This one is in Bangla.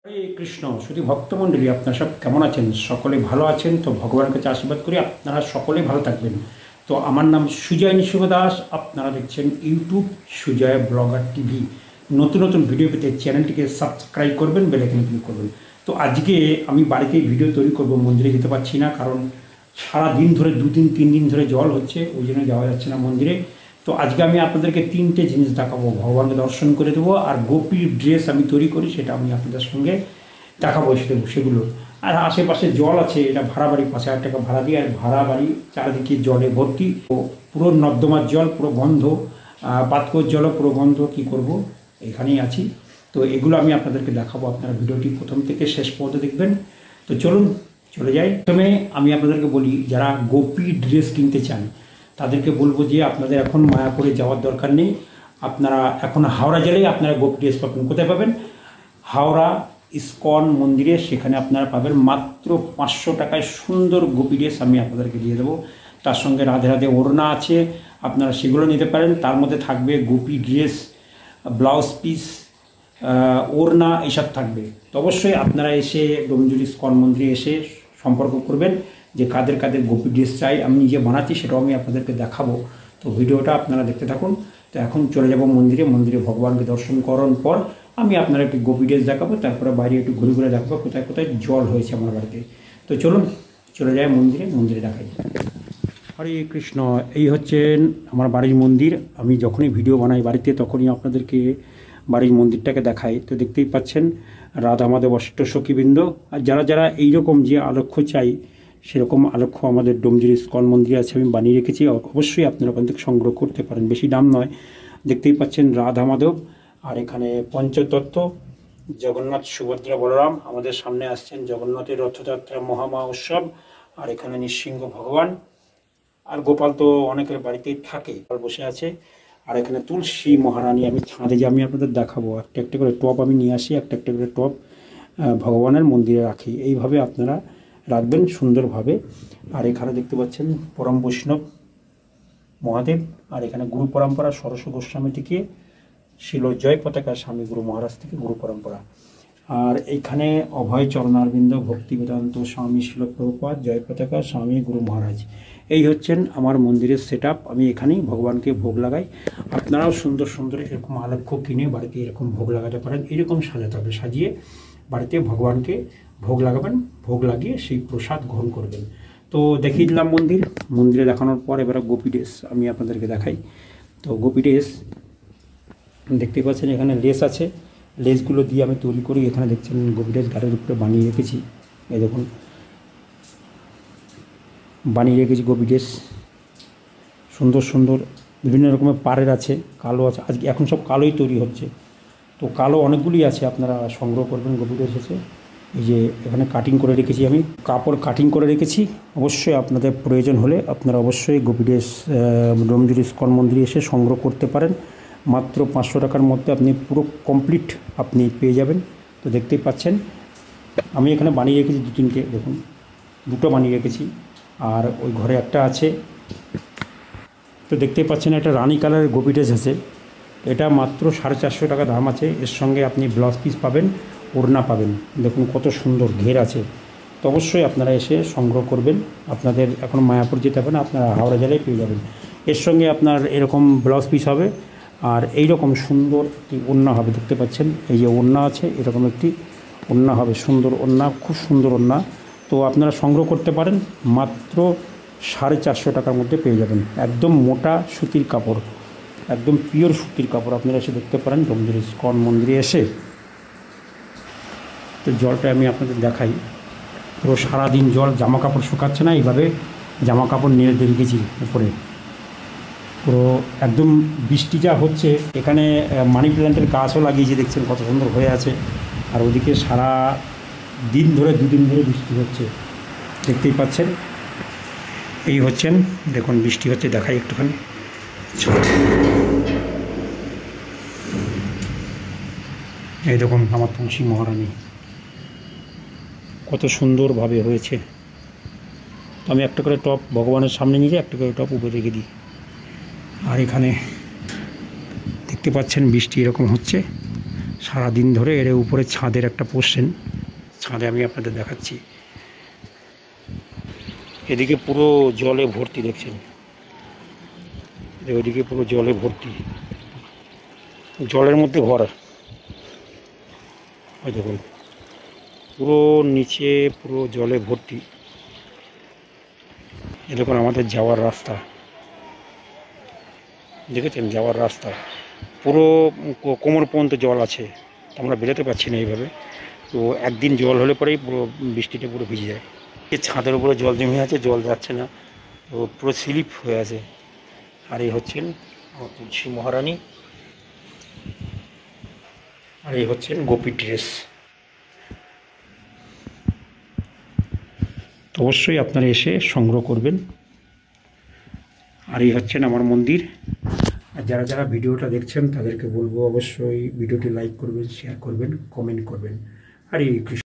হরে কৃষ্ণ শুধু ভক্তমণ্ডলী, আপনারা সব কেমন আছেন? সকলে ভালো আছেন তো? ভগবানের কাছে আশীর্বাদ করি আপনারা সকলে ভালো থাকবেন। তো আমার নাম সুজয় নিশুভ দাস, আপনারা দেখছেন ইউটিউব সুজয় ব্লগার টিভি। নতুন নতুন ভিডিও পেতে চ্যানেলটিকে সাবস্ক্রাইব করবেন, বেল আইকনে ক্লিক করবেন। তো আজকে আমি বাড়িতেই ভিডিও তৈরি করব, মন্দিরে যেতে পারছি না, কারণ সারা দিন ধরে 2-3 দিন ধরে জল হচ্ছে, ওই জন্য যাওয়া যাচ্ছে না মন্দিরে। তো আজকে আমি আপনাদেরকে 3টে জিনিস দেখাবো, ভগবানকে দর্শন করে দেবো, আর গোপীর ড্রেস আমি তৈরি করি সেটা আমি আপনাদের সঙ্গে দেখাবো সেগুলো। আর আশেপাশে জল আছে, এটা ভাড়া বাড়ি, 5,000 টাকা ভাড়া দিয়ে, আর ভাড়া বাড়ি চারিদিকে জলে ভর্তি, ও পুরো নর্দমার জল পুরো বন্ধ, পাতকোর জলও পুরো বন্ধ। কী করব, এখানেই আছি। তো এগুলো আমি আপনাদেরকে দেখাবো, আপনারা ভিডিওটি প্রথম থেকে শেষ পর্যন্ত দেখবেন। তো চলুন চলে যাই। প্রথমে আমি আপনাদেরকে বলি, যারা গোপী ড্রেস কিনতে চান তাদেরকে বলবো যে আপনাদের এখন মায়াপুরে যাওয়ার দরকার নেই। আপনারা এখন হাওড়া জেলায় আপনারা গোপী ড্রেস পাবেন। কোথায় পাবেন? হাওড়া ইস্কন মন্দিরে, সেখানে আপনারা পাবেন মাত্র 500 টাকায় সুন্দর গোপী ড্রেস আমি আপনাদেরকে দিয়ে দেবো। তার সঙ্গে রাধে রাধে ওড়না আছে, আপনারা সেগুলো নিতে পারেন। তার মধ্যে থাকবে গোপী ড্রেস, ব্লাউজ পিস, ওড়না, এইসব থাকবে। তো অবশ্যই আপনারা এসে ডোমজুড় ইস্কন মন্দিরে এসে সম্পর্ক করবেন যে কাদের কাদের গোপী ড্রেস চাই। আমি নিজে বানাচ্ছি, সেটাও আমি আপনাদেরকে দেখাবো। তো ভিডিওটা আপনারা দেখতে থাকুন। তো এখন চলে যাব মন্দিরে। মন্দিরে ভগবানকে দর্শন করার পর আমি আপনারা একটু গোপী ড্রেস দেখাবো, তারপরে বাইরে একটু ঘুরে ঘুরে দেখাবো কোথায় কোথায় জল হয়েছে আমার বাড়িতে। তো চলুন চলে যায় মন্দিরে, মন্দিরে দেখাই। হরে কৃষ্ণ, এই হচ্ছেন আমার বাড়ির মন্দির। আমি যখনই ভিডিও বানাই বাড়িতে তখনই আপনাদেরকে বাড়ির মন্দিরটাকে দেখাই। তো দেখতেই পাচ্ছেন রাধা মাধব অষ্ট সখীবৃন্দ। আর যারা যারা এইরকম যে আলক্ষ্য চাই সেরকম আলক্ষ্য আমাদের ডোমজুড় ইস্কন মন্দিরে আছে, আমি বানিয়ে রেখেছি। অবশ্যই আপনারা ওখান থেকে সংগ্রহ করতে পারেন, বেশি দাম নয়। দেখতেই পাচ্ছেন রাধা মাধব, আর এখানে পঞ্চতত্ত্ব, জগন্নাথ, সুভদ্রা, বলরাম। আমাদের সামনে আসছেন জগন্নাথের রথযাত্রা মহামা উৎসব, আর এখানে নৃসিংহ ভগবান। আর গোপাল তো অনেকের বাড়িতেই থাকে, বসে আছে। আর এখানে তুলসী মহারানী। আমি ছাদে যে আমি আপনাদের দেখাবো, একটা একটা করে টপ আমি নিয়ে আসি, একটা একটা করে টপ ভগবানের মন্দিরে রাখি। এইভাবে আপনারা রাখবেন সুন্দরভাবে। আর এখানে দেখতে পাচ্ছেন পরম বৈষ্ণব মহাদেব, আর এখানে গুরু পরম্পরা সরস্ব গোস্বামী থেকে শিল জয় পতাকা স্বামী গুরু মহারাজ থেকে গুরু পরম্পরা। আর এইখানে অভয় চরণারবিন্দ ভক্তি বেদান্ত স্বামী শিল প্রভুপাদ জয় পতাকা স্বামী গুরু মহারাজ। এই হচ্ছেন আমার মন্দিরের সেট আপ। আমি এখানেই ভগবানকে ভোগ লাগাই। আপনারাও সুন্দর সুন্দর এরকম আলক্ষ্য কিনে বাড়িতে এরকম ভোগ লাগাতে পারেন। এরকম সাজাতে হবে, সাজিয়ে বাড়িতে ভগবানকে ভোগ লাগাবেন। ভোগ লাগিয়ে সেই প্রসাদ গ্রহণ করবেন। তো দেখিয়ে দিলাম মন্দির। মন্দিরে দেখানোর পর এবারে গোপী ড্রেস আমি আপনাদেরকে দেখাই। তো গোপী ড্রেস দেখতে পাচ্ছেন এখানে লেস আছে, লেসগুলো দিয়ে আমি তৈরি করি। এখানে দেখছেন গোপী ড্রেস গাড়ির উপরে বানিয়ে রেখেছি। এই দেখুন বানিয়ে রেখেছি গোপী ড্রেস। সুন্দর সুন্দর বিভিন্ন রকমের পাড়ের আছে, কালো আছে। আজকে এখন সব কালোই তৈরি হচ্ছে। তো কালো অনেকগুলি আছে, আপনারা সংগ্রহ করবেন গোপী ড্রেস এসে। এই যে এখানে কাটিং করে রেখেছি, আমি কাপড় কাটিং করে রেখেছি। অবশ্যই আপনাদের প্রয়োজন হলে আপনারা অবশ্যই গোপী ড্রেস ডোমজুড় ইস্কন মন্দিরে এসে সংগ্রহ করতে পারেন। মাত্র 500 টাকার মধ্যে আপনি পুরো কমপ্লিট আপনি পেয়ে যাবেন। তো দেখতেই পাচ্ছেন আমি এখানে বানিয়ে রেখেছি 2-3টে, দেখুন 2টো বানিয়ে রেখেছি। আর ওই ঘরে একটা আছে। তো দেখতেই পাচ্ছেন একটা রানী কালারের গোপী ড্রেস আছে, এটা মাত্র 450 টাকা দাম আছে। এর সঙ্গে আপনি ব্লাউজ পিস পাবেন, ওড়না পাবেন। দেখুন কত সুন্দর ঘের আছে। তো অবশ্যই আপনারা এসে সংগ্রহ করবেন। আপনাদের এখন মায়াপুর যেতে হবে না, আপনারা হাওড়া জেলায় পেয়ে যাবেন। এর সঙ্গে আপনার এরকম ব্লাউজ পিস হবে, আর এই রকম সুন্দর একটি ওড়না হবে। দেখতে পাচ্ছেন এই যে ওড়না আছে, এরকম একটি ওড়না হবে, সুন্দর ওড়না, খুব সুন্দর ওড়না। তো আপনারা সংগ্রহ করতে পারেন, মাত্র 450 টাকার মধ্যে পেয়ে যাবেন। একদম মোটা সুতির কাপড়, একদম পিওর সুতির কাপড়। আপনারা এসে দেখতে পারেন ডোমজুড় ইস্কন মন্দিরে এসে। তো জলটা আমি আপনাদের দেখাই। পুরো সারাদিন জল, জামা কাপড় শুকাচ্ছে না, এইভাবে জামা কাপড় নিয়ে রেখেছি উপরে। পুরো একদম বৃষ্টি যা হচ্ছে, এখানে মানি প্ল্যান্টের গাছও লাগিয়েছি, দেখছেন কত সুন্দর হয়ে আছে। আর ওদিকে সারা দিন ধরে 2 দিন ধরে বৃষ্টি হচ্ছে, দেখতেই পাচ্ছেন। এই হচ্ছেন, দেখুন বৃষ্টি হচ্ছে, দেখাই একটুখানি। এই দেখুন আমার তুলসী মহারানী কত সুন্দরভাবে হয়েছে। আমি একটা করে টপ ভগবানের সামনে নিয়ে যাই, একটা করে টপ উপরে রেখে দিই। আর এখানে দেখতে পাচ্ছেন বৃষ্টি এরকম হচ্ছে, সারাদিন ধরে এর উপরে ছাদের একটা পোর্শন, ছাদে আমি আপনাদের দেখাচ্ছি। এদিকে পুরো জলে ভর্তি, দেখছেন ওইদিকে পুরো জলে ভর্তি, জলের মধ্যে ভরা। ওই দেখুন পুরো নিচে পুরো জলে ভর্তি। এ দেখুন আমাদের যাওয়ার রাস্তা, দেখেছেন যাওয়ার রাস্তা পুরো কোমর পর্যন্ত জল আছে, আমরা বেরোতে পারছি না এইভাবে। তো একদিন জল হলে পরেই পুরো বৃষ্টিতে পুরো ভিজে যায়। এই ছাদের উপরে জল জমে আছে, জল যাচ্ছে না, তো পুরো স্লিপ হয়ে আছে। আর এই হচ্ছেন আমার তুলসী মহারানী, আর এই হচ্ছেন গোপী ড্রেস। তো অবশ্যই আপনারা এসে সংগ্রহ করবেন। আর এই হচ্ছেন আমার মন্দির। আর যারা যারা ভিডিওটা দেখছেন তাদেরকে বলবো অবশ্যই ভিডিওটি লাইক করবেন, শেয়ার করবেন, কমেন্ট করবেন। হরে কৃষ্ণ।